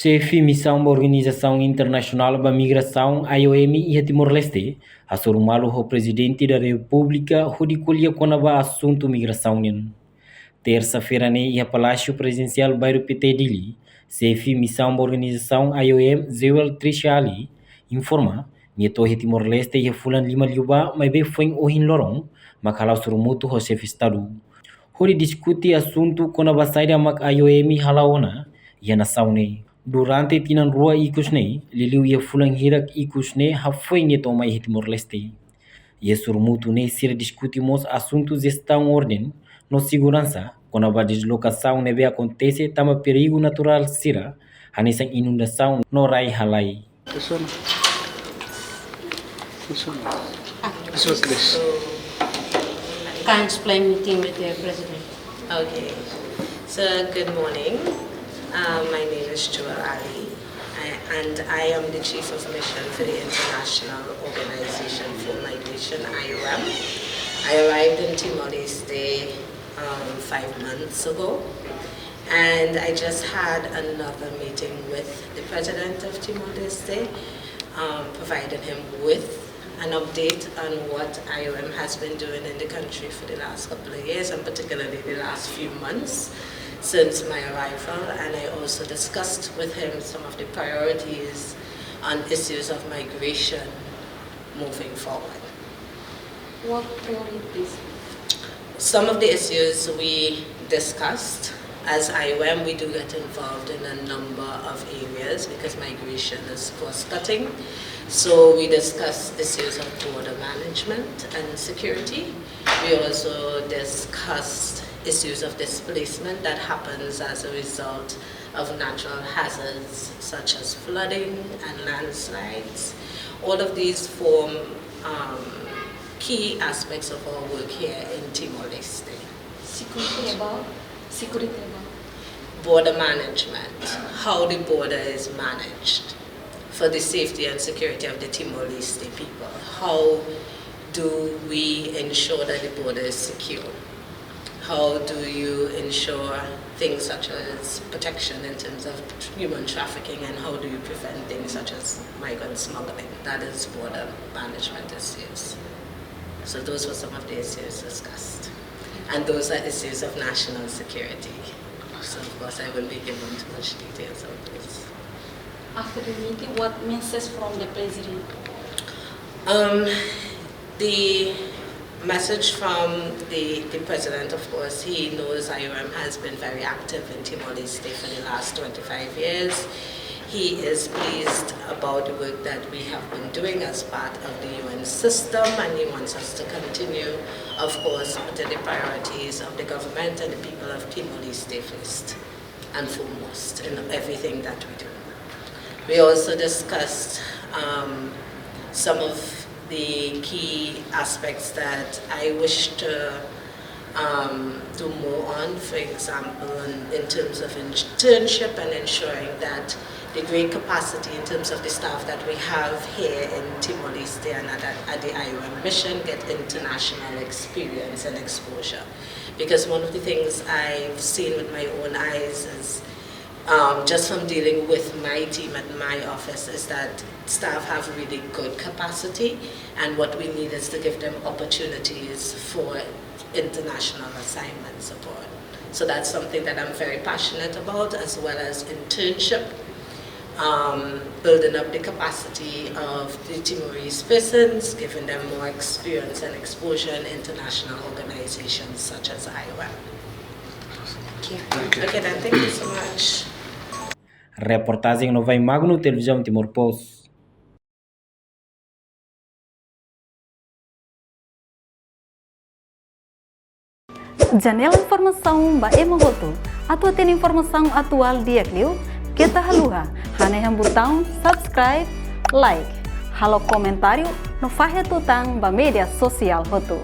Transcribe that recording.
Xefe Missão da Organização Internacional da Migração IOM e Timor-Leste, Hasoru Malu, o presidente da República, recolheu com o assunto migração. Terça-feira, no Palácio Presidencial Bairro PT Dili, Xefe Missão da Organização IOM, Zewel Trishali, informa que o Timor-Leste e Fulan Lima Liuba, mas bem foi o Hinloron, mas halau surumuto o chefe Estado. Hori discuti assunto com a saída mak IOM halaona e a nação. Durante tinan rua ikusne, liliu ia fulang hirak ikusne hafoi ne toma i Timor-Leste. Ia surmutu ne sira discutimos assuntos estão ordem, no segurança, quando a deslocação neve acontece, tama perigo natural sira, hanisang inundação no rai halai. This one. This was this. Can explain meeting with the president. Okay, so good morning. My name is Joel Ali, and I am the Chief of Mission for the International Organization for Migration, IOM. I arrived in Timor-Leste 5 months ago, and I just had another meeting with the President of Timor-Leste, providing him with an update on what IOM has been doing in the country for the last couple of years, and particularly the last few months since my arrival. And I also discussed with him some of the priorities on issues of migration moving forward. What priorities? Some of the issues we discussed. As IOM, we do get involved in a number of areas because migration is cross-cutting. So we discuss issues of border management and security. We also discussed issues of displacement that happens as a result of natural hazards such as flooding and landslides. All of these form key aspects of our work here in Timor-Leste. Security about? Border management, how the border is managed for the safety and security of the Timor-Leste people. How do we ensure that the border is secure? How do you ensure things such as protection in terms of human trafficking, and how do you prevent things such as migrant smuggling? That is border management issues. So those were some of the issues discussed. And those are issues of national security. So of course I won't be giving too much details on this. After the meeting, what message from the president? The message from the president, of course, he knows IOM has been very active in Timor-Leste for the last 25 years. He is pleased about the work that we have been doing as part of the UN system, and he wants us to continue, of course, putting the priorities of the government and the people of Timor-Leste first and foremost in everything that we do. We also discussed some of the key aspects that I wish to do more on, for example, in terms of internship and ensuring that the great capacity in terms of the staff that we have here in Timor-Leste and at the IOM mission get international experience and exposure. Because one of the things I've seen with my own eyes is just from dealing with my team at my office is that staff have really good capacity, and what we need is to give them opportunities for international assignments abroad. So that's something that I'm very passionate about, as well as internship, building up the capacity of the Timorese persons, giving them more experience and exposure in international organizations such as IOM. Okay, then thank you so much. Reportagem no Vai Magno, Televisão Timor Post. Janela informação ba emogoto. Atua tem informação atual dia clio. Kita haluha. Hane botão subscribe, like. Halo comentário no fahe tutang ba media sosial hotu.